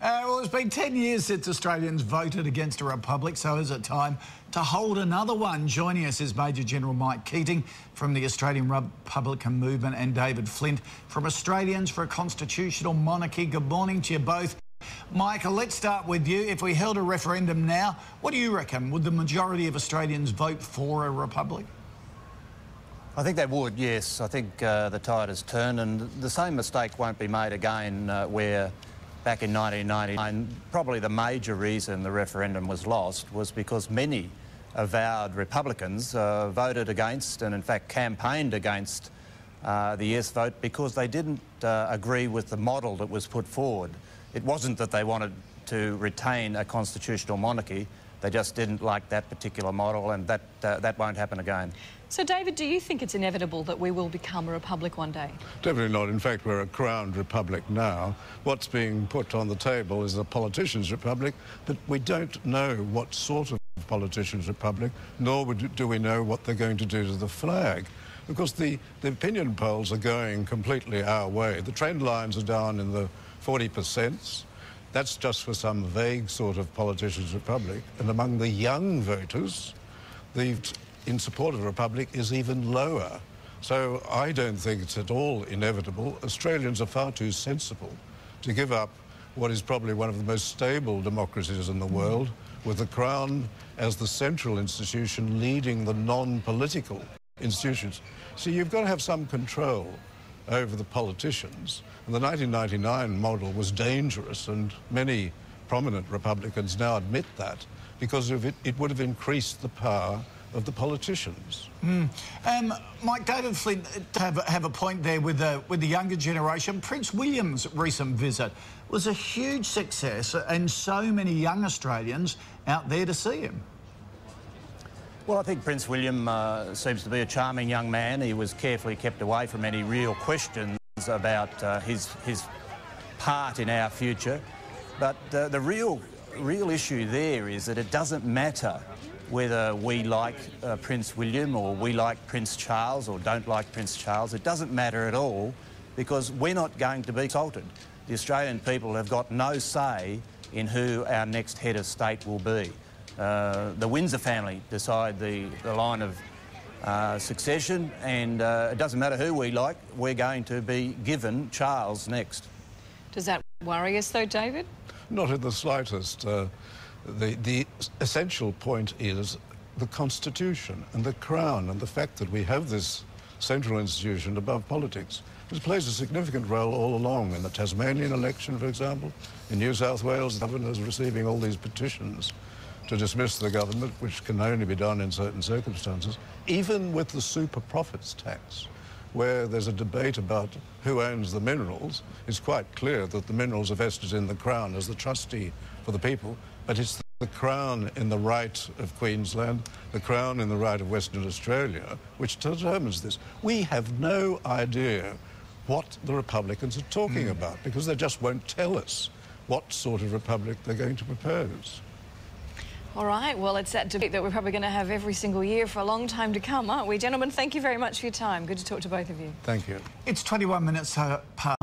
Well, it's been 10 years since Australians voted against a republic, so is it time to hold another one? Joining us is Major General Mike Keating from the Australian Republican Movement and David Flint from Australians for a Constitutional Monarchy. Good morning to you both. Michael, let's start with you. If we held a referendum now, what do you reckon? Would the majority of Australians vote for a republic? I think they would, yes. I think the tide has turned, and the same mistake won't be made again where back in 1999, probably the major reason the referendum was lost was because many avowed Republicans voted against and in fact campaigned against the yes vote because they didn't agree with the model that was put forward. It wasn't that they wanted to retain a constitutional monarchy, they just didn't like that particular model, and that won't happen again. So, David, do you think it's inevitable that we will become a republic one day? Definitely not. In fact, we're a crowned republic now. What's being put on the table is a politicians' republic, but we don't know what sort of politicians' republic, nor do we know what they're going to do to the flag. Because the opinion polls are going completely our way. The trend lines are down in the 40%. That's just for some vague sort of politicians' republic. And among the young voters, in support of the republic is even lower. So I don't think it's at all inevitable. Australians are far too sensible to give up what is probably one of the most stable democracies in the world, with the Crown as the central institution leading the non-political institutions. So you've got to have some control over the politicians. And the 1999 model was dangerous, and many prominent Republicans now admit that, because it would have increased the power of the politicians. Mike, David Flint have a point there with the younger generation. Prince William's recent visit was a huge success, and so many young Australians out there to see him. Well, I think Prince William seems to be a charming young man. He was carefully kept away from any real questions about his part in our future. But the real issue there is that it doesn't matter whether we like Prince William or we like Prince Charles or don't like Prince Charles. It doesn't matter at all, because we're not going to be consulted. The Australian people have got no say in who our next head of state will be. The Windsor family decide the line of succession, and it doesn't matter who we like, we're going to be given Charles next. Does that worry us though, David? Not in the slightest. The essential point is the Constitution and the Crown, and the fact that we have this central institution above politics. It plays a significant role all along in the Tasmanian election, for example. In New South Wales, the governor is receiving all these petitions to dismiss the government, which can only be done in certain circumstances. Even with the super profits tax, where there's a debate about who owns the minerals, it's quite clear that the minerals are vested in the Crown as the trustee for the people, but it's the Crown in the right of Queensland, the Crown in the right of Western Australia, which determines this. We have no idea what the Republicans are talking about, because they just won't tell us what sort of republic they're going to propose. All right, well, it's that debate that we're probably going to have every single year for a long time to come, aren't we? Gentlemen, thank you very much for your time. Good to talk to both of you. Thank you. It's 21 minutes past.